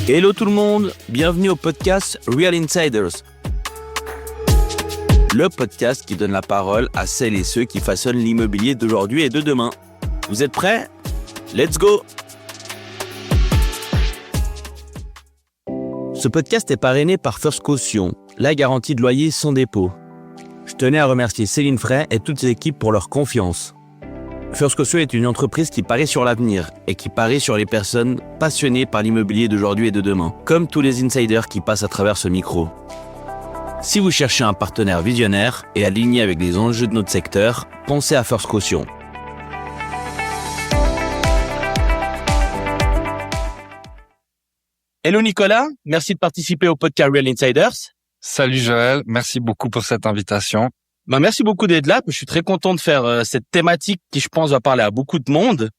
Hello tout le monde, bienvenue au podcast Real Insiders. Le podcast qui donne la parole à celles et ceux qui façonnent l'immobilier d'aujourd'hui et de demain. Vous êtes prêts? Let's go! Ce podcast est parrainé par First Caution, la garantie de loyer sans dépôt. Je tenais à remercier Céline Frey et toute ses équipes pour leur confiance. First Caution est une entreprise qui parie sur l'avenir et qui parie sur les personnes passionnées par l'immobilier d'aujourd'hui et de demain, comme tous les insiders qui passent à travers ce micro. Si vous cherchez un partenaire visionnaire et aligné avec les enjeux de notre secteur, pensez à First Caution. Hello Nicolas, merci de participer au podcast Real Insiders. Salut Joël, merci beaucoup pour cette invitation. Merci beaucoup d'être là. Je suis très content de faire cette thématique qui, je pense, va parler à beaucoup de monde.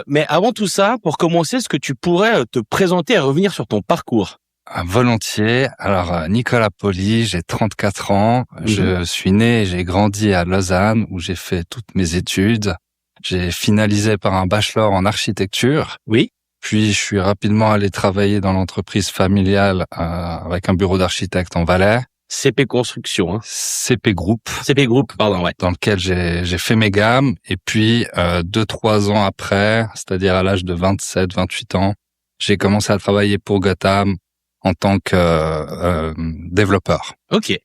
Mais avant tout ça, pour commencer, est-ce que tu pourrais te présenter et revenir sur ton parcours? Volontiers. Alors, Nicolas Poli, j'ai 34 ans. Je suis né et j'ai grandi à Lausanne où j'ai fait toutes mes études. J'ai finalisé par un bachelor en architecture. Oui. Puis, je suis rapidement allé travailler dans l'entreprise familiale avec un bureau d'architecte en Valais. CP Construction, hein. CP Group. CP Group, pardon, ouais. Dans lequel j'ai fait mes gammes. Et puis, 2-3 ans après, c'est-à-dire à l'âge de 27-28 ans, j'ai commencé à travailler pour Gotham en tant que développeur. Ok.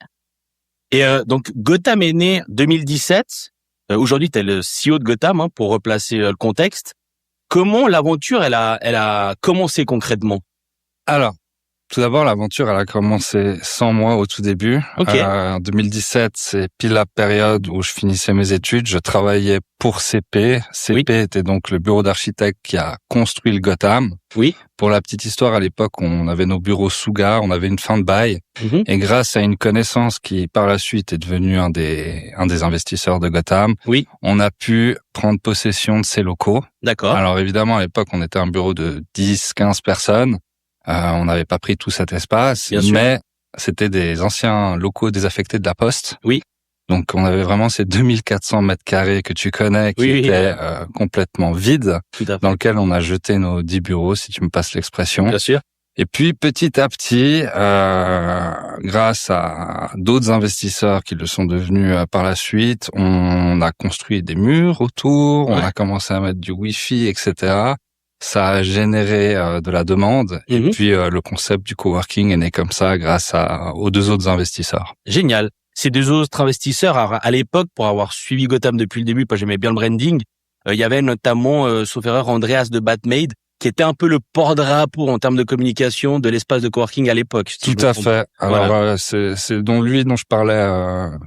Et donc, Gotham est né 2017. Aujourd'hui, tu es le CEO de Gotham, hein, pour replacer le contexte. Comment l'aventure, elle a commencé concrètement? Alors, tout d'abord, l'aventure, elle a commencé sans moi au tout début. Okay. En 2017, c'est pile la période où je finissais mes études. Je travaillais pour CP. CP était donc le bureau d'architecte qui a construit le Gotham. Oui. Pour la petite histoire, à l'époque, on avait nos bureaux sous gare, on avait une fin de bail. Et grâce à une connaissance qui, par la suite, est devenue un des investisseurs de Gotham, on a pu prendre possession de ces locaux. D'accord. Alors évidemment, à l'époque, on était un bureau de 10-15 personnes. On n'avait pas pris tout cet espace, mais c'était des anciens locaux désaffectés de la Poste. Oui. Donc, on avait vraiment ces 2400 mètres carrés que tu connais qui étaient complètement vides, dans lequel on a jeté nos 10 bureaux, si tu me passes l'expression. Bien sûr. Et puis, petit à petit, grâce à d'autres investisseurs qui le sont devenus par la suite, on a construit des murs autour, on a commencé à mettre du Wi-Fi, etc. Ça a généré de la demande et puis le concept du coworking est né comme ça grâce aux deux autres investisseurs. Génial. Ces deux autres investisseurs, à l'époque, pour avoir suivi Gotham depuis le début, parce que j'aimais bien le branding, il y avait notamment, sauf erreur, Andreas de Batmade, qui était un peu le porte-drapeau en termes de communication de l'espace de coworking à l'époque. Tout à fait. Alors, c'est dont je parlais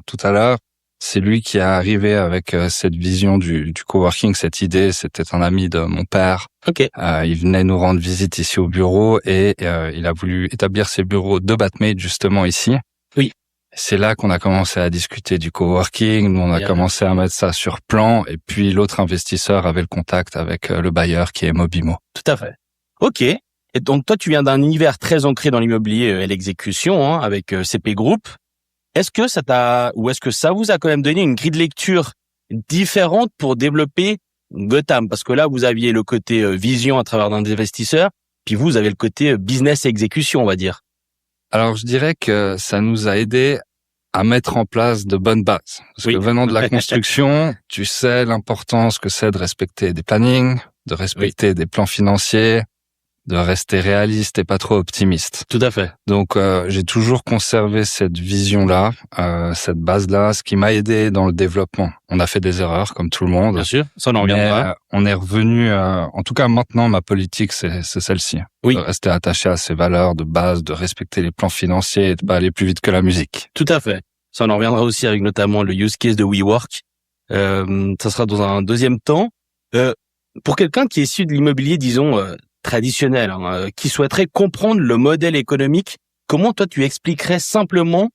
tout à l'heure. C'est lui qui est arrivé avec cette vision du coworking, cette idée. C'était un ami de mon père. Okay. Il venait nous rendre visite ici au bureau et il a voulu établir ses bureaux de Batmade justement ici. Oui. C'est là qu'on a commencé à discuter du coworking. Nous, on a commencé à mettre ça sur plan. Et puis, l'autre investisseur avait le contact avec le bailleur qui est Mobimo. Tout à fait. Ok. Et donc, toi, tu viens d'un univers très ancré dans l'immobilier et l'exécution, hein, avec CP Group. Est-ce que ça vous a quand même donné une grille de lecture différente pour développer Gotham? Parce que là, vous aviez le côté vision à travers d'un investisseur, puis vous avez le côté business et exécution, on va dire. Alors, je dirais que ça nous a aidé à mettre en place de bonnes bases. Parce que venant de la construction, tu sais l'importance que c'est de respecter des plannings, de respecter des plans financiers, de rester réaliste et pas trop optimiste. Tout à fait. Donc, j'ai toujours conservé cette vision-là, cette base-là, ce qui m'a aidé dans le développement. On a fait des erreurs, comme tout le monde. Bien sûr, ça on en reviendra. On est revenu, en tout cas maintenant, ma politique, c'est celle-ci. Oui. De rester attaché à ces valeurs de base, de respecter les plans financiers et de pas aller plus vite que la musique. Tout à fait. Ça on en reviendra aussi avec notamment le use case de WeWork. Ça sera dans un deuxième temps. Pour quelqu'un qui est issu de l'immobilier, disons, traditionnel, hein, qui souhaiterait comprendre le modèle économique, comment toi tu expliquerais simplement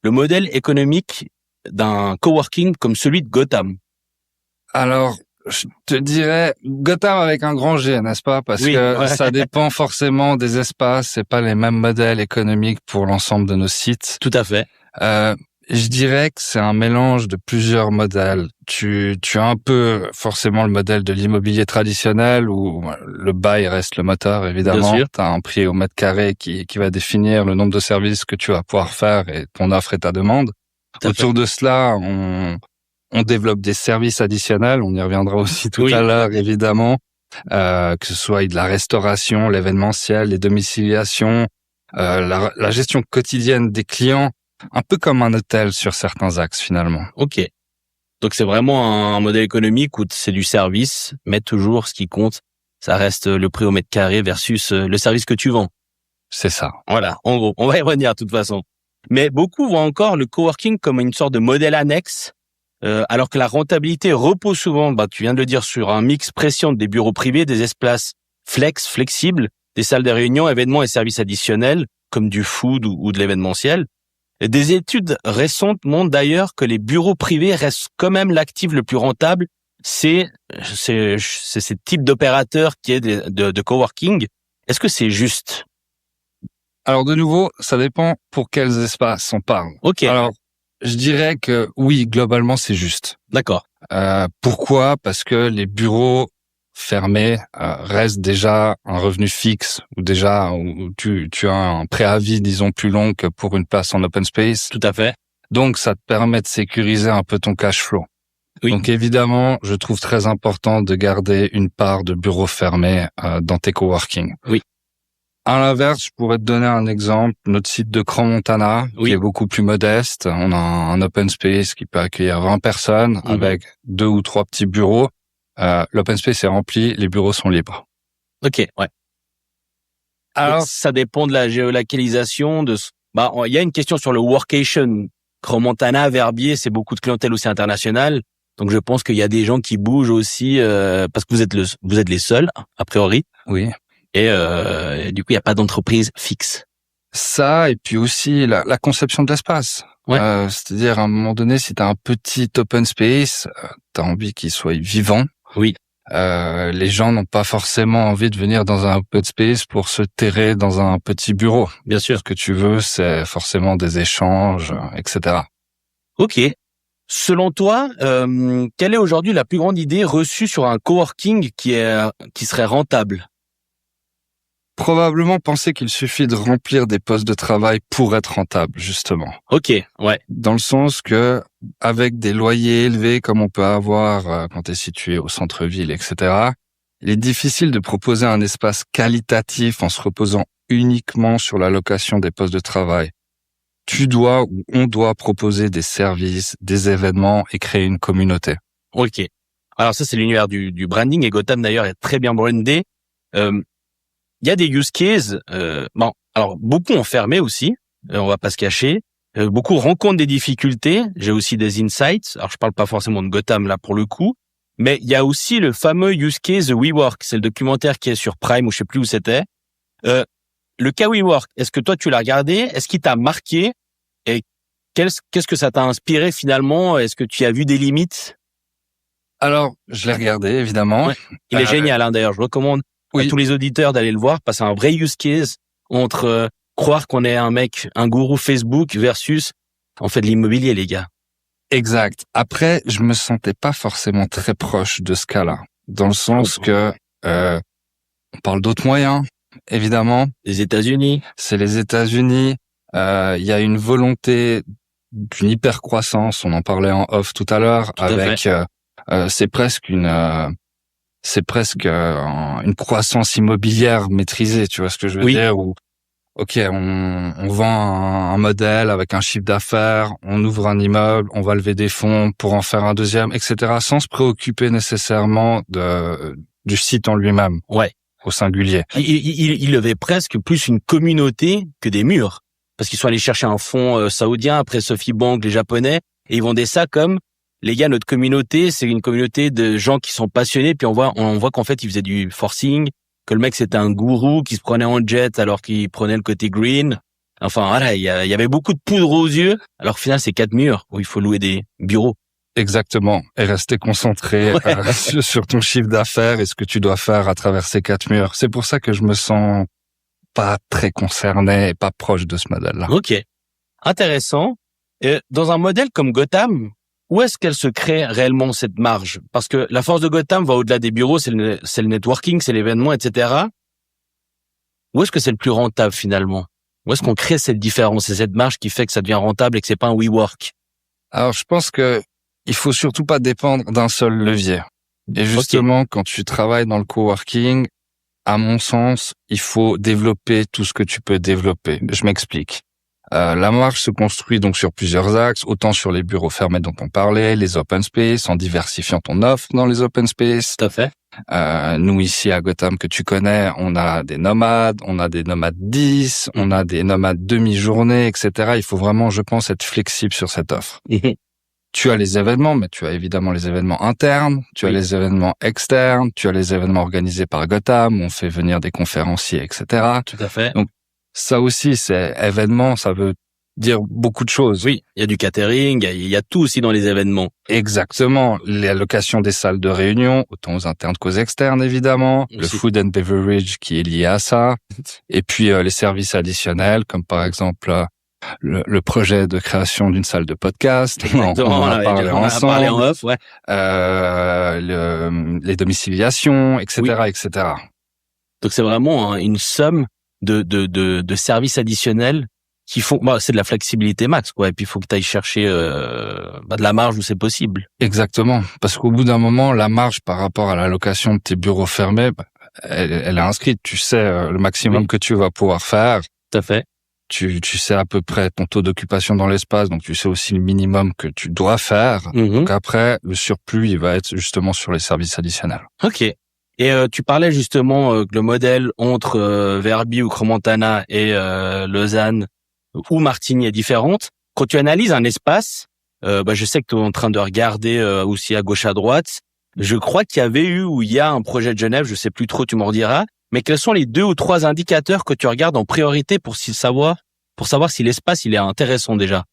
le modèle économique d'un coworking comme celui de Gotham? Alors, je te dirais Gotham avec un grand G, n'est-ce pas? Parce que ça dépend forcément des espaces, c'est pas les mêmes modèles économiques pour l'ensemble de nos sites. Tout à fait. Je dirais que c'est un mélange de plusieurs modèles. Tu as un peu forcément le modèle de l'immobilier traditionnel où le bail reste le moteur, évidemment. Tu as un prix au mètre carré qui va définir le nombre de services que tu vas pouvoir faire et ton offre et ta demande. Autour de cela, on développe des services additionnels. On y reviendra aussi tout à l'heure, évidemment. Que ce soit de la restauration, l'événementiel, les domiciliations, la gestion quotidienne des clients. Un peu comme un hôtel sur certains axes, finalement. Ok. Donc, c'est vraiment un modèle économique où c'est du service, mais toujours ce qui compte, ça reste le prix au mètre carré versus le service que tu vends. C'est ça. Voilà. En gros, on va y revenir de toute façon. Mais beaucoup voient encore le coworking comme une sorte de modèle annexe, alors que la rentabilité repose souvent, tu viens de le dire, sur un mix pression des bureaux privés, des espaces flexibles, des salles de réunion, événements et services additionnels, comme du food ou de l'événementiel. Des études récentes montrent d'ailleurs que les bureaux privés restent quand même l'actif le plus rentable. C'est ce type d'opérateur qui est de coworking. Est-ce que c'est juste? Alors de nouveau, ça dépend pour quels espaces on parle. Ok. Alors, je dirais que oui, globalement, c'est juste. D'accord. Pourquoi? Parce que les bureaux fermés restent déjà un revenu fixe ou déjà où tu as un préavis, disons, plus long que pour une place en open space. Tout à fait. Donc, ça te permet de sécuriser un peu ton cash flow. Oui. Donc, évidemment, je trouve très important de garder une part de bureaux fermés dans tes coworking. Oui. À l'inverse, je pourrais te donner un exemple. Notre site de Crans-Montana, qui est beaucoup plus modeste. On a un open space qui peut accueillir 20 personnes avec 2 ou 3 petits bureaux. L'open space est rempli, les bureaux sont libres. Ok, ouais. Alors, ça dépend de la géolocalisation. Il y a une question sur le workation. Crans-Montana, Verbier, c'est beaucoup de clientèle aussi internationale. Donc, je pense qu'il y a des gens qui bougent aussi parce que vous êtes les seuls, a priori. Oui. Et du coup, il n'y a pas d'entreprise fixe. Ça, et puis aussi la conception de l'espace. Ouais. C'est-à-dire, à un moment donné, si tu as un petit open space, tu as envie qu'il soit vivant. Oui. Les gens n'ont pas forcément envie de venir dans un open space pour se terrer dans un petit bureau. Bien sûr. Ce que tu veux, c'est forcément des échanges, etc. Ok. Selon toi, quelle est aujourd'hui la plus grande idée reçue sur un coworking qui serait rentable? Probablement penser qu'il suffit de remplir des postes de travail pour être rentable, justement. Ok, ouais. Dans le sens que, avec des loyers élevés comme on peut avoir quand tu es situé au centre-ville, etc., il est difficile de proposer un espace qualitatif en se reposant uniquement sur la location des postes de travail. Tu dois ou on doit proposer des services, des événements et créer une communauté. Ok. Alors ça, c'est l'univers du branding et Gotham d'ailleurs est très bien brandé. Il y a des use cases. Alors beaucoup ont fermé aussi. On va pas se cacher. Beaucoup rencontrent des difficultés. J'ai aussi des insights. Alors je parle pas forcément de Gotham là pour le coup, mais il y a aussi le fameux use case WeWork. C'est le documentaire qui est sur Prime ou je sais plus où c'était. Le cas WeWork. Est-ce que toi tu l'as regardé? Est-ce qu'il t'a marqué? Et qu'est-ce que ça t'a inspiré finalement? Est-ce que tu as vu des limites? Alors je l'ai regardé évidemment. Ouais. Il est génial d'ailleurs. Je recommande à tous les auditeurs d'aller le voir parce que c'est un vrai use case entre croire qu'on est un gourou Facebook versus on fait de l'immobilier, les gars. Exact. Après, je me sentais pas forcément très proche de ce cas-là, dans le sens que on parle d'autres moyens, évidemment. Les États-Unis. C'est les États-Unis. Il y a une volonté d'une hypercroissance. On en parlait en off tout à l'heure. C'est presque une croissance immobilière maîtrisée, tu vois ce que je veux dire, où, ok, on vend un modèle avec un chiffre d'affaires, on ouvre un immeuble, on va lever des fonds pour en faire un deuxième, etc., sans se préoccuper nécessairement du site en lui-même. Ouais. Au singulier. Il levait presque plus une communauté que des murs. Parce qu'ils sont allés chercher un fonds saoudien, après SoftBank, les Japonais, et ils vendaient ça comme les gars, notre communauté, c'est une communauté de gens qui sont passionnés, puis on voit qu'en fait, ils faisaient du forcing, que le mec, c'était un gourou qui se prenait en jet alors qu'il prenait le côté green. Enfin, voilà, il y avait beaucoup de poudre aux yeux, alors au final, c'est 4 murs où il faut louer des bureaux. Exactement. Et rester concentré sur ton chiffre d'affaires et ce que tu dois faire à travers ces 4 murs. C'est pour ça que je me sens pas très concerné et pas proche de ce modèle-là. Ok. Intéressant. Et dans un modèle comme Gotham, où est-ce qu'elle se crée réellement cette marge? Parce que la force de Gotham va au-delà des bureaux, c'est le networking, c'est l'événement, etc. Où est-ce que c'est le plus rentable finalement? Où est-ce qu'on crée cette différence et cette marge qui fait que ça devient rentable et que c'est pas un WeWork? Alors, je pense que il faut surtout pas dépendre d'un seul levier. Et justement, quand tu travailles dans le coworking, à mon sens, il faut développer tout ce que tu peux développer. Je m'explique. La marge se construit donc sur plusieurs axes, autant sur les bureaux fermés dont on parlait, les open space, en diversifiant ton offre dans les open space. Tout à fait. Nous ici à Gotham que tu connais, on a des nomades 10, on a des nomades demi-journée, etc. Il faut vraiment, je pense, être flexible sur cette offre. Tu as les événements, mais tu as évidemment les événements internes, tu as les événements externes, tu as les événements organisés par Gotham, où on fait venir des conférenciers, etc. Tout à fait. Donc, ça aussi, c'est événement, ça veut dire beaucoup de choses. Oui, il y a du catering, il y a tout aussi dans les événements. Exactement. L'allocation des salles de réunion, autant aux internes qu'aux externes, évidemment. Aussi. Le food and beverage qui est lié à ça. Et puis, les services additionnels, comme par exemple, le projet de création d'une salle de podcast. Exactement, on a parlé ensemble. On a parlé en off, ouais. Les domiciliations, etc., Oui. etc. Donc c'est vraiment une somme de services additionnels qui font, c'est de la flexibilité max, quoi. Et puis il faut que tu ailles chercher de la marge où c'est possible. Exactement, parce qu'au bout d'un moment, la marge par rapport à la location de tes bureaux fermés, elle est inscrite. Tu sais le maximum que tu vas pouvoir faire. Tout à fait. Tu sais à peu près ton taux d'occupation dans l'espace, donc tu sais aussi le minimum que tu dois faire. Donc après, le surplus, il va être justement sur les services additionnels. Ok. Et tu parlais justement que le modèle entre Verbi ou Crans-Montana et Lausanne ou Martigny est différente. Quand tu analyses un espace, je sais que tu es en train de regarder aussi à gauche à droite. Je crois qu'il y avait eu ou il y a un projet de Genève, je sais plus trop, tu m'en rediras. Mais quels sont les 2 ou 3 indicateurs que tu regardes en priorité pour savoir si l'espace il est intéressant déjà?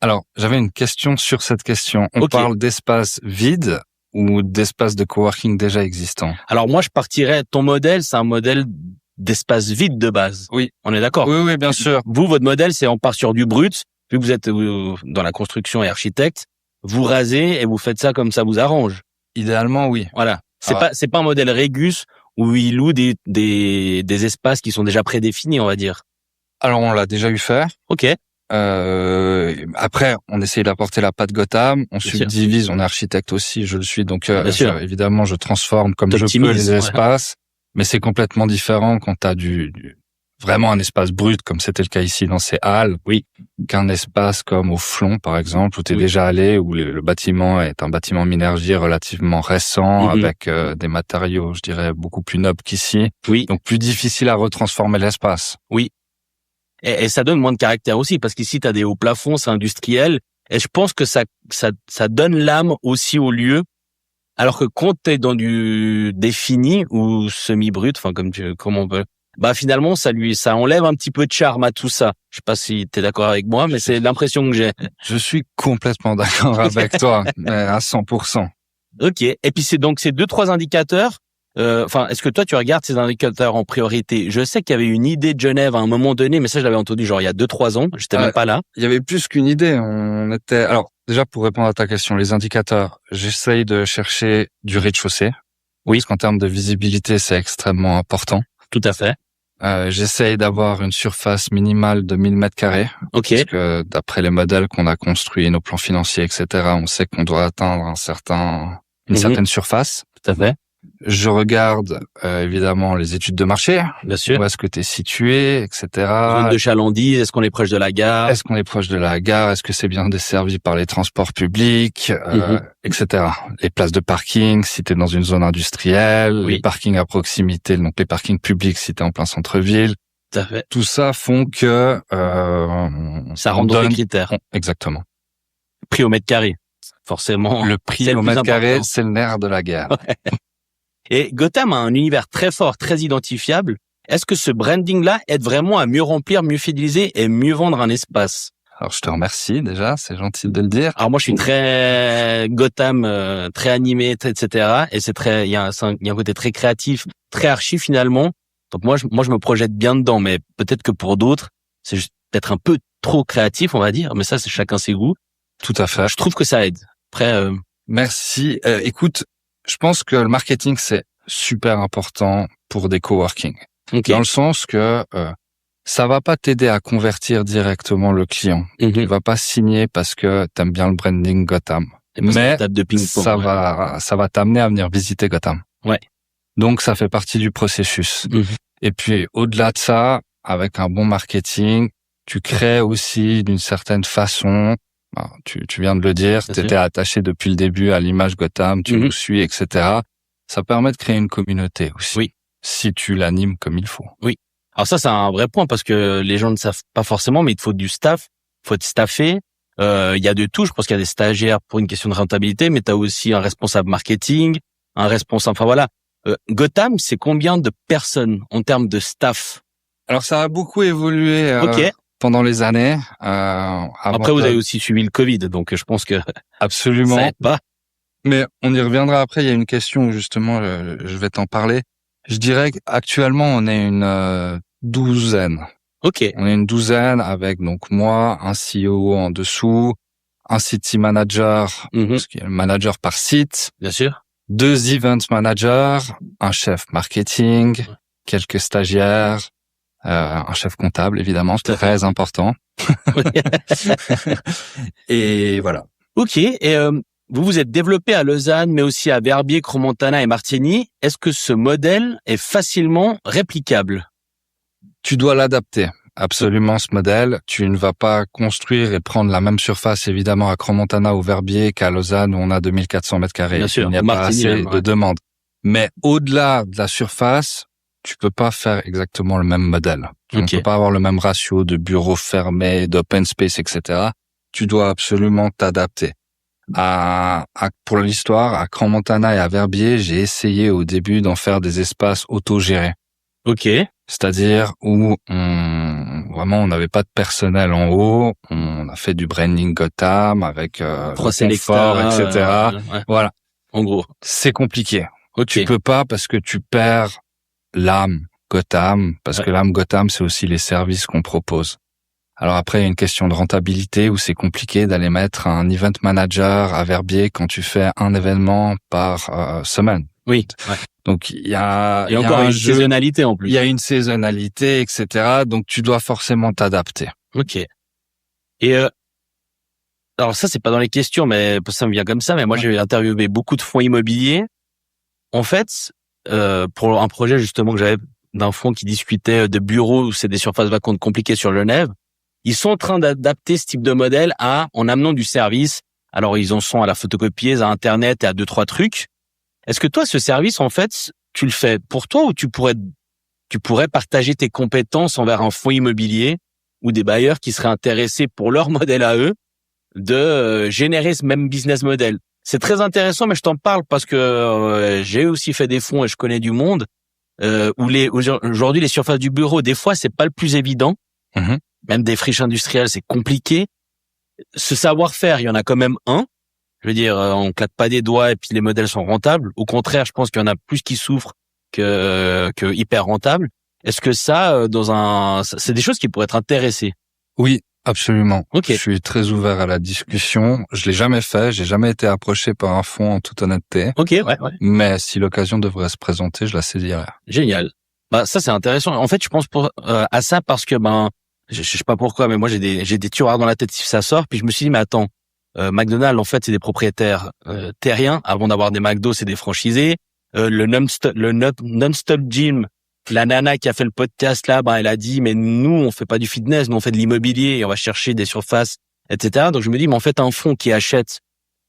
Alors, j'avais une question sur cette question. On parle d'espace vide ou d'espace de coworking déjà existant? Alors moi, je partirais. Ton modèle, c'est un modèle d'espace vide de base. Oui. On est d'accord? Oui, bien sûr. Vous, votre modèle, c'est on part sur du brut. Vu que vous êtes dans la construction et architecte, vous rasez et vous faites ça comme ça vous arrange. Idéalement, oui. Voilà. C'est pas un modèle Régus où il loue des espaces qui sont déjà prédéfinis, on va dire. Alors, on l'a déjà eu faire. Ok. Après, on essaye d'apporter la patte Gotham. On subdivise. On est architecte aussi, je le suis. Donc, évidemment, je transforme comme je peux les espaces. Mais c'est complètement différent quand tu as vraiment un espace brut, comme c'était le cas ici dans ces halles, qu'un espace comme au Flon, par exemple, où tu es déjà allé, où le bâtiment est un bâtiment Minergie relativement récent, avec des matériaux, je dirais, beaucoup plus nobles qu'ici. Oui. Donc, plus difficile à retransformer l'espace. Oui. Et ça donne moins de caractère aussi, parce qu'ici, tu as des hauts plafonds, c'est industriel. Et je pense que ça donne l'âme aussi au lieu. Alors que quand tu es dans du défini ou semi-brut, enfin, comme on veut, finalement, ça enlève un petit peu de charme à tout ça. Je sais pas si tu es d'accord avec moi, mais c'est l'impression que j'ai. Je suis complètement d'accord avec toi, à 100%. Ok. Et puis c'est donc ces 2-3 indicateurs. Est-ce que toi tu regardes ces indicateurs en priorité? Je sais qu'il y avait une idée de Genève à un moment donné, mais ça je l'avais entendu genre il y a 2-3 ans. J'étais même pas là. Il y avait plus qu'une idée. Alors déjà pour répondre à ta question, les indicateurs, j'essaye de chercher du rez-de-chaussée. Oui. Parce qu'en termes de visibilité, c'est extrêmement important. Tout à fait. J'essaye d'avoir une surface minimale de 1000 mètres carrés. Ok. Parce que d'après les modèles qu'on a construits, nos plans financiers, etc., on sait qu'on doit atteindre une certaine surface. Tout à fait. Je regarde évidemment les études de marché. Bien sûr. Où est-ce que tu es situé, etc. Zone de chalandise, est-ce qu'on est proche de la gare? Est-ce qu'on est proche de la gare? Est-ce que c'est bien desservi par les transports publics, etc. Les places de parking, si tu es dans une zone industrielle, les parkings à proximité, donc les parkings publics si tu es en plein centre-ville. Tout à fait. Tout ça font que ça rentre dans les critères. Exactement. Prix au mètre carré. Forcément. Le prix au mètre carré, c'est le nerf de la guerre. Et Gotham a un univers très fort, très identifiable. Est-ce que ce branding-là aide vraiment à mieux remplir, mieux fidéliser et mieux vendre un espace? Alors, je te remercie déjà, c'est gentil de le dire. Alors moi, je suis très Gotham, très animé, etc. Et il y a un côté très créatif, très archi finalement. Donc moi, je me projette bien dedans, mais peut-être que pour d'autres, c'est juste peut-être un peu trop créatif, on va dire, mais ça, c'est chacun ses goûts. Tout à fait. Je trouve que ça aide. Après, Merci. Écoute, je pense que le marketing, c'est super important pour des coworking. ok. Dans le sens que ça va pas t'aider à convertir directement le client. Mhm. Il va pas signer parce que t'aimes bien le branding Gotham. Et parce Mais qu'on tape de ping-pong, ça ouais. va t'amener à venir visiter Gotham. Ouais. Donc ça fait partie du processus. Mhm. Et puis au-delà de ça, avec un bon marketing, tu crées aussi d'une certaine façon, tu viens de le dire, Bien t'étais sûr. attaché depuis le début à l'image Gotham, tu Mhm. nous suis, etc. Ça permet de créer une communauté aussi. Oui. Si tu l'animes comme il faut. Alors ça, c'est un vrai point parce que les gens ne savent pas forcément, mais il te faut du staff, il faut être staffé. Il y a de tout. Je pense qu'il y a des stagiaires pour une question de rentabilité, mais tu as aussi un responsable marketing, un responsable. Enfin voilà. Gotham, c'est combien de personnes en termes de staff? Alors ça a beaucoup évolué Ok. pendant les années. Avant Après, vous que- avez aussi suivi le Covid, donc je pense que Absolument. ça aide pas. Mais on y reviendra après. Il y a une question où justement je vais t'en parler. Je dirais qu'actuellement on est une douzaine. Ok. On est une douzaine avec donc moi, un CEO en dessous, un city manager, Mhm. parce qu'il y a le manager par site, Bien sûr. 2 event managers, un chef marketing, quelques stagiaires, un chef comptable évidemment, Tout à très important. Et voilà. Ok. Et vous vous êtes développé à Lausanne, mais aussi à Verbier, Crans-Montana et Martigny. Est-ce que ce modèle est facilement réplicable? Tu dois l'adapter. Absolument, ce modèle. Tu ne vas pas construire et prendre la même surface, évidemment, à Crans-Montana ou Verbier qu'à Lausanne où on a 2400 mètres carrés. Bien sûr, Il n'y a au pas Martigny assez même, de ouais. demandes. Mais au-delà de la surface, tu peux pas faire exactement le même modèle. Tu ne Ok. peux pas avoir le même ratio de bureaux fermés, d'open space, etc. Tu dois absolument t'adapter. Pour l'histoire, à Crans-Montana et à Verbier, j'ai essayé au début d'en faire des espaces autogérés. Ok. C'est-à-dire où vraiment on n'avait pas de personnel en haut, on a fait du branding Gotham avec Trois le confort, Selecta, etc. ouais. Voilà, En gros. c'est compliqué. Ok. Tu peux pas parce que tu perds l'âme Gotham, parce Ouais. que l'âme Gotham c'est aussi les services qu'on propose. Alors après il y a une question de rentabilité où c'est compliqué d'aller mettre un event manager à Verbier quand tu fais un événement par semaine. Oui. Ouais. Donc il y a Et encore un une jeu. saisonnalité en Il plus. y a une saisonnalité, etc. Donc, tu dois forcément t'adapter. Ok. Et alors ça, c'est pas dans les questions, mais ça me vient comme ça. Mais moi, Ouais. j'ai interviewé beaucoup de fonds immobiliers. En fait, pour un projet justement que j'avais d'un fonds qui discutait de bureaux où c'est des surfaces vacantes compliquées sur Genève, ils sont en train d'adapter ce type de modèle en amenant du service. Alors, ils en sont à la photocopieuse, à Internet et à 2-3 trucs. Est-ce que toi, ce service, en fait, tu le fais pour toi ou tu pourrais partager tes compétences envers un fonds immobilier ou des bailleurs qui seraient intéressés pour leur modèle à eux de générer ce même business model? C'est très intéressant, mais je t'en parle parce que j'ai aussi fait des fonds et je connais du monde où aujourd'hui les surfaces du bureau, des fois, c'est pas le plus évident. Mhm. Même des friches industrielles, c'est compliqué. Ce savoir-faire, il y en a quand même un. Je veux dire, on claque pas des doigts et puis les modèles sont rentables. Au contraire, je pense qu'il y en a plus qui souffrent que hyper rentables. Est-ce que ça, c'est des choses qui pourraient être intéressées? Oui, absolument. Ok. Je suis très ouvert à la discussion. Je l'ai jamais fait. J'ai jamais été approché par un fonds en toute honnêteté. Ok, ouais. Mais si l'occasion devrait se présenter, je la saisirai. Génial. Bah ça c'est intéressant. En fait, je pense à ça parce que je sais pas pourquoi, mais moi j'ai des tiroirs dans la tête si ça sort. Puis je me suis dit mais attends, McDonald's en fait c'est des propriétaires terriens. Avant d'avoir des McDo, c'est des franchisés. Le non-stop gym, la nana qui a fait le podcast là, elle a dit mais nous on fait pas du fitness, nous on fait de l'immobilier et on va chercher des surfaces, etc. Donc je me dis mais en fait un fonds qui achète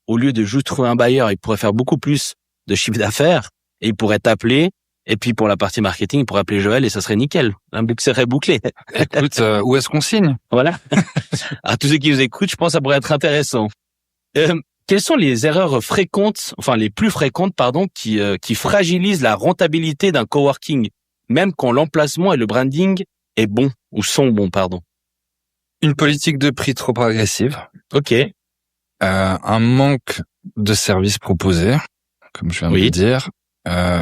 au lieu de juste trouver un bailleur, il pourrait faire beaucoup plus de chiffre d'affaires et il pourrait t'appeler. Et puis pour la partie marketing, il pourrait appeler Joël et ça serait nickel. Un boucle serait bouclé. Écoute, où est-ce qu'on signe? Voilà. À tous ceux qui vous écoutent, je pense que ça pourrait être intéressant. Quelles sont les erreurs fréquentes, enfin les plus fréquentes, qui fragilisent la rentabilité d'un coworking, même quand l'emplacement et le branding est bon ou sont bons, pardon. Une politique de prix trop agressive. Ok. Un manque de services proposés, comme je viens de le dire.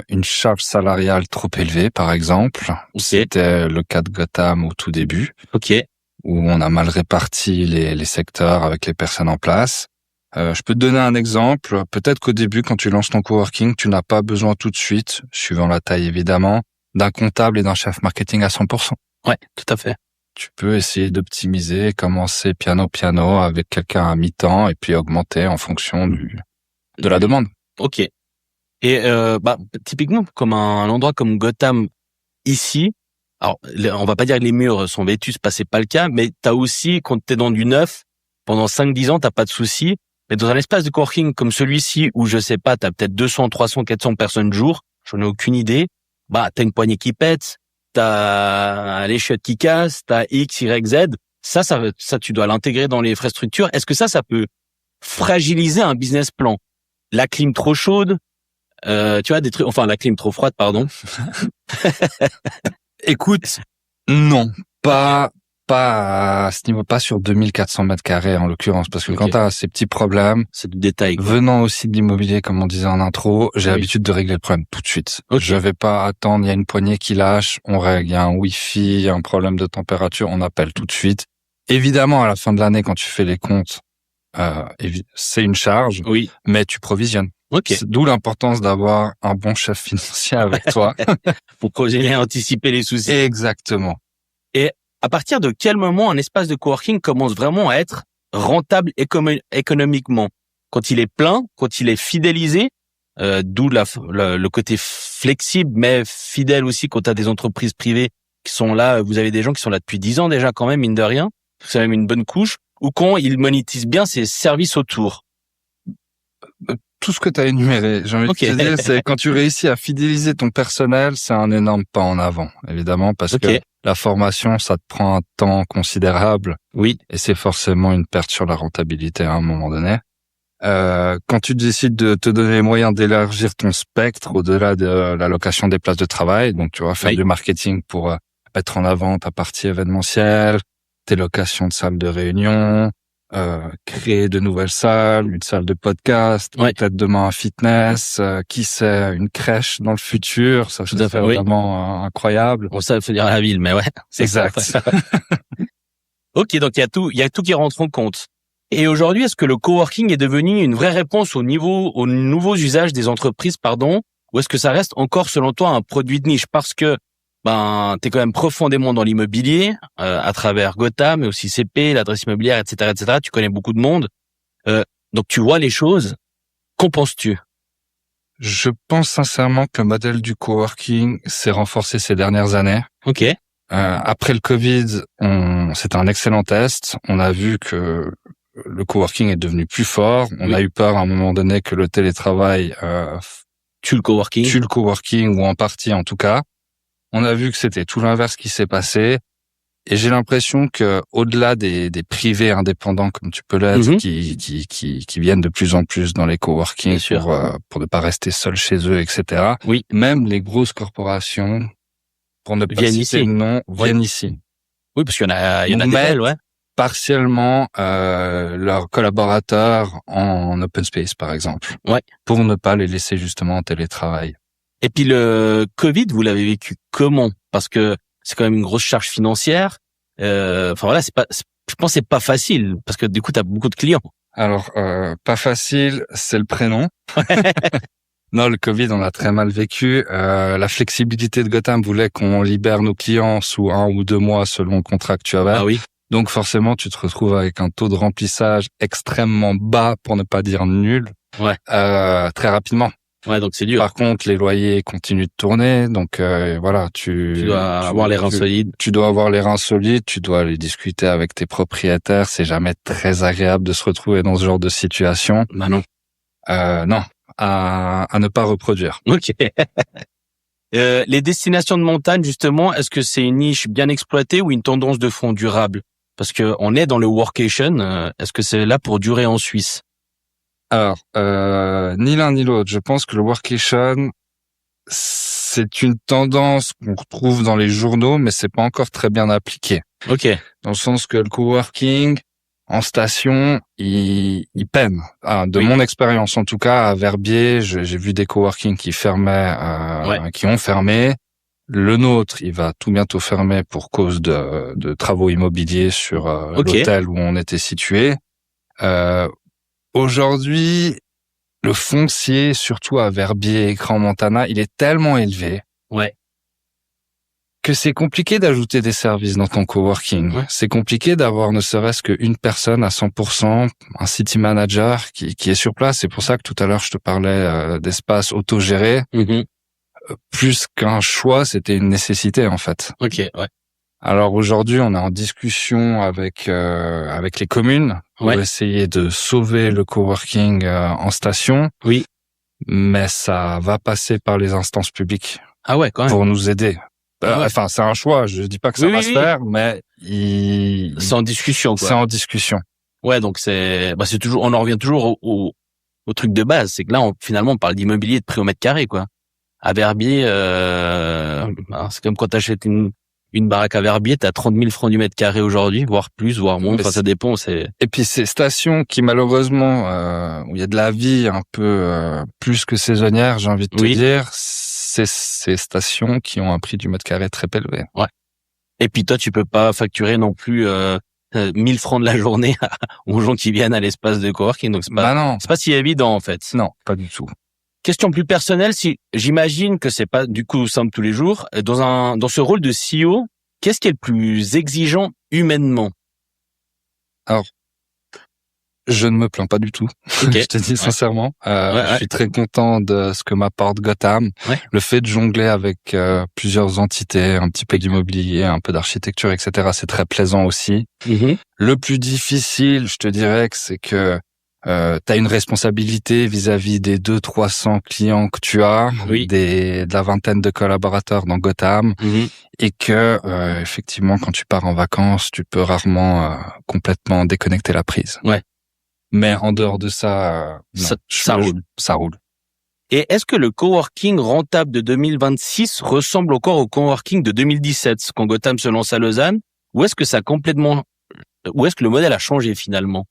Une charge salariale trop élevée, par exemple. Ok. C'était le cas de Gotham au tout début. Ok. où on a mal réparti les secteurs avec les personnes en place. Je peux te donner un exemple. Peut-être qu'au début, quand tu lances ton coworking, tu n'as pas besoin tout de suite, suivant la taille évidemment, d'un comptable et d'un chef marketing à 100%. Ouais, tout à fait. Tu peux essayer d'optimiser, commencer piano avec quelqu'un à mi-temps et puis augmenter en fonction de la demande. Ok. Et typiquement comme un endroit comme Gotham ici, alors on va pas dire que les murs sont vétustes, c'est pas le cas, mais t'as aussi quand t'es dans du neuf pendant 5-10 ans, t'as pas de souci. Mais dans un espace de coworking comme celui-ci où je sais pas, t'as peut-être 200, 300, 400 personnes jour, j'en ai aucune idée. Bah t'as une poignée qui pète, t'as les chiottes qui cassent, t'as X, Y, Z. Ça tu dois l'intégrer dans les infrastructures. Est-ce que ça peut fragiliser un business plan? La clim trop chaude, tu vois, des trucs, enfin, la clim trop froide, pardon. Écoute, non, pas à ce niveau, pas sur 2400 mètres carrés en l'occurrence, parce que quand t'as ces petits problèmes, c'est du détail, quoi. Venant aussi de l'immobilier, comme on disait en intro, j'ai l'habitude de régler le problème tout de suite. Je vais pas attendre, il y a une poignée qui lâche, on règle, il y a un Wi-Fi, il y a un problème de température, on appelle tout de suite. Évidemment, à la fin de l'année, quand tu fais les comptes, c'est une charge, mais tu provisionnes. D'où l'importance d'avoir un bon chef financier avec toi. Pour anticiper les soucis. Exactement. Et à partir de quel moment un espace de coworking commence vraiment à être rentable économiquement? Quand il est plein, quand il est fidélisé, d'où le côté flexible mais fidèle aussi quand tu as des entreprises privées qui sont là, vous avez des gens qui sont là depuis 10 ans déjà quand même, mine de rien, c'est même une bonne couche, ou quand ils monétisent bien ses services autour. Tout ce que tu as énuméré, j'ai envie de te dire, c'est quand tu réussis à fidéliser ton personnel, c'est un énorme pas en avant, évidemment, parce que la formation, ça te prend un temps considérable. Oui. Et c'est forcément une perte sur la rentabilité à un moment donné. Quand tu décides de te donner les moyens d'élargir ton spectre au-delà de l'allocation des places de travail, donc tu vas faire du marketing pour mettre en avant ta partie événementielle, tes locations de salles de réunion, créer de nouvelles salles, une salle de podcast, peut-être demain un fitness, qui sait, une crèche dans le futur, ça serait vraiment incroyable. Bon, ça, il faut dire à la ville, mais ouais. Exact. Ok, donc il y a tout qui rentre en compte. Et aujourd'hui, est-ce que le coworking est devenu une vraie réponse aux nouveaux usages des entreprises, ou est-ce que ça reste encore, selon toi, un produit de niche? Parce que t'es quand même profondément dans l'immobilier, à travers Gotham, mais aussi CP, l'adresse immobilière, etc., etc. Tu connais beaucoup de monde, donc tu vois les choses. Qu'en penses-tu? Je pense sincèrement que le modèle du coworking s'est renforcé ces dernières années. Ok. Après le Covid, c'était un excellent test. On a vu que le coworking est devenu plus fort. On a eu peur à un moment donné que le télétravail tue le coworking, ou en partie en tout cas. On a vu que c'était tout l'inverse qui s'est passé. Et j'ai l'impression que au-delà des privés indépendants comme tu peux l'être, qui viennent de plus en plus dans les coworking pour ne pas rester seuls chez eux, etc. Même les grosses corporations, pour ne pas citer le nom, viennent ici. Oui, parce qu'il y en a des belles, partiellement leurs collaborateurs en open space, par exemple. Pour ne pas les laisser justement en télétravail. Et puis le Covid, vous l'avez vécu comment? Parce que c'est quand même une grosse charge financière. Je pense que c'est pas facile parce que du coup, tu as beaucoup de clients. Alors, pas facile, c'est le prénom. Non, le Covid, on l'a très mal vécu. La flexibilité de Gotham voulait qu'on libère nos clients sous 1 ou 2 mois selon le contrat que tu avais. Ah oui. Donc forcément, tu te retrouves avec un taux de remplissage extrêmement bas, pour ne pas dire nul, très rapidement. Ouais, donc c'est dur. Par contre, les loyers continuent de tourner, donc voilà, tu dois avoir les reins solides. Tu dois avoir les reins solides, tu dois aller discuter avec tes propriétaires. C'est jamais très agréable de se retrouver dans ce genre de situation. Bah non. Non, à ne pas reproduire. Ok. Les destinations de montagne, justement, est-ce que c'est une niche bien exploitée ou une tendance de fond durable? Parce que on est dans le workation. Est-ce que c'est là pour durer en Suisse? Alors, ni l'un ni l'autre. Je pense que le workation, c'est une tendance qu'on retrouve dans les journaux, mais c'est pas encore très bien appliqué. Ok. Dans le sens que le coworking, en station, il peine. De mon expérience, en tout cas, à Verbier, j'ai vu des coworking qui fermaient, qui ont fermé. Le nôtre, il va tout bientôt fermer pour cause de travaux immobiliers sur l'hôtel où on était situé. Aujourd'hui, le foncier, surtout à Verbier et Crans-Montana, il est tellement élevé que c'est compliqué d'ajouter des services dans ton coworking. Ouais. C'est compliqué d'avoir ne serait-ce qu'une personne à 100%, un city manager qui est sur place. C'est pour ça que tout à l'heure, je te parlais d'espace autogéré. Plus qu'un choix, c'était une nécessité, en fait. Alors aujourd'hui, on est en discussion avec les communes pour essayer de sauver le coworking en station. Oui. Mais ça va passer par les instances publiques. Ah ouais, quand même. Pour nous aider. Enfin, c'est un choix. Je dis pas que ça va se faire, mais c'est en discussion, quoi. C'est en discussion. Ouais, donc c'est toujours, on en revient toujours au truc de base. C'est que là, finalement, on parle d'immobilier de prix au mètre carré, quoi. À Verbier, c'est comme quand t'achètes une baraque à Verbier, t'as 30 000 francs du mètre carré aujourd'hui, voire plus, voire moins. Enfin, ça dépend. Et puis ces stations qui malheureusement où il y a de la vie un peu plus que saisonnière, j'ai envie de te dire, c'est ces stations qui ont un prix du mètre carré très élevé. Ouais. Et puis toi, tu peux pas facturer non plus 1000 francs de la journée aux gens qui viennent à l'espace de coworking. Donc c'est pas si évident en fait. Non, pas du tout. Question plus personnelle, si j'imagine que c'est pas du coup simple tous les jours, dans ce rôle de CEO, qu'est-ce qui est le plus exigeant humainement? Alors, je ne me plains pas du tout. Je te dis sincèrement. Je suis très content de ce que m'apporte Gotham. Le fait de jongler avec plusieurs entités, un petit peu d'immobilier, un peu d'architecture, etc., c'est très plaisant aussi. Le plus difficile, je te dirais que c'est que t'as une responsabilité vis-à-vis des 200-300 clients que tu as, de la vingtaine de collaborateurs dans Gotham, et que effectivement, quand tu pars en vacances, tu peux rarement complètement déconnecter la prise. Mais en dehors de ça, ça roule. Et est-ce que le coworking rentable de 2026 ressemble encore au coworking de 2017, quand Gotham se lance à Lausanne, ou est-ce que le modèle a changé finalement?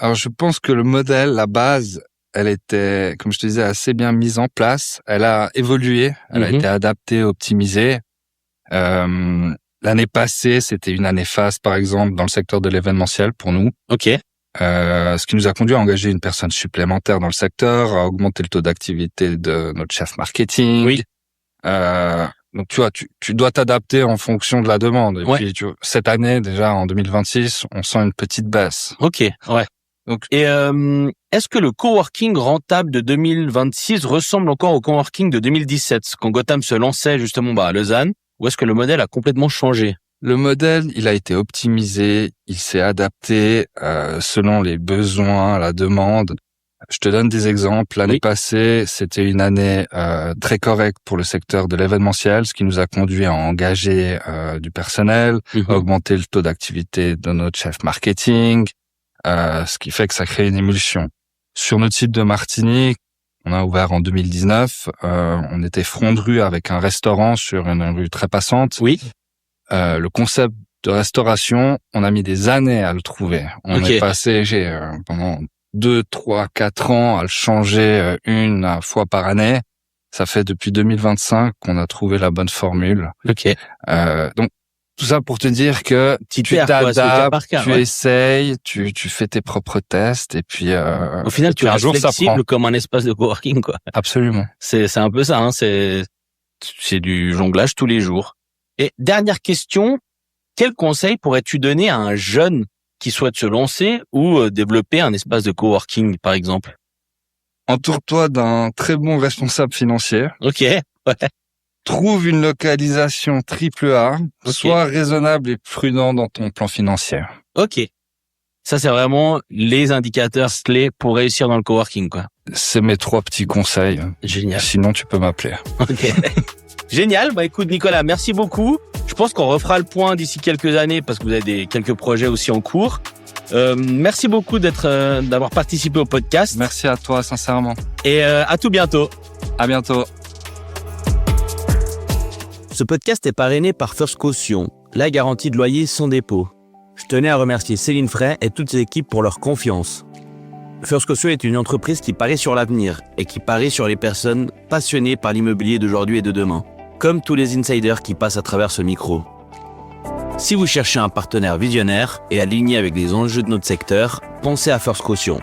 Alors, je pense que le modèle, la base, elle était, comme je te disais, assez bien mise en place. Elle a évolué, elle a été adaptée, optimisée. L'année passée, c'était une année phase, par exemple, dans le secteur de l'événementiel pour nous. Ce qui nous a conduit à engager une personne supplémentaire dans le secteur, à augmenter le taux d'activité de notre chef marketing. Donc, tu vois, tu dois t'adapter en fonction de la demande. Et puis, cette année, déjà, en 2026, on sent une petite baisse. Donc, et est-ce que le coworking rentable de 2026 ressemble encore au coworking de 2017, quand Gotham se lançait justement à Lausanne, ou est-ce que le modèle a complètement changé? Le modèle, il a été optimisé, il s'est adapté selon les besoins, la demande. Je te donne des exemples. L'année passée, c'était une année très correcte pour le secteur de l'événementiel, ce qui nous a conduit à engager du personnel, à augmenter le taux d'activité de notre chef marketing, ce qui fait que ça crée une émulsion. Sur notre site de Martigny, on a ouvert en 2019, on était front de rue avec un restaurant sur une rue très passante. Le concept de restauration, on a mis des années à le trouver. On est passé pendant 2, 3, 4 ans à le changer une fois par année. Ça fait depuis 2025 qu'on a trouvé la bonne formule. Donc, tout ça pour te dire que tu t'adaptes, tu essayes, tu fais tes propres tests et puis au final tu es flexible comme un espace de coworking, quoi. Absolument. C'est un peu ça, hein, c'est du jonglage tous les jours. Et dernière question, quel conseil pourrais-tu donner à un jeune qui souhaite se lancer ou développer un espace de coworking, par exemple? Entoure-toi d'un très bon responsable financier. Trouve une localisation AAA, sois raisonnable et prudent dans ton plan financier. Ça, c'est vraiment les indicateurs clés pour réussir dans le coworking, quoi. C'est mes 3 petits conseils. Génial. Sinon, tu peux m'appeler. Génial. Bah, écoute, Nicolas, merci beaucoup. Je pense qu'on refera le point d'ici quelques années parce que vous avez quelques projets aussi en cours. Merci beaucoup d'avoir participé au podcast. Merci à toi, sincèrement. Et à tout bientôt. À bientôt. Ce podcast est parrainé par First Caution, la garantie de loyer sans dépôt. Je tenais à remercier Céline Frey et toute ses équipes pour leur confiance. First Caution est une entreprise qui parie sur l'avenir et qui parie sur les personnes passionnées par l'immobilier d'aujourd'hui et de demain. comme tous les insiders qui passent à travers ce micro. Si vous cherchez un partenaire visionnaire et aligné avec les enjeux de notre secteur, pensez à First Caution.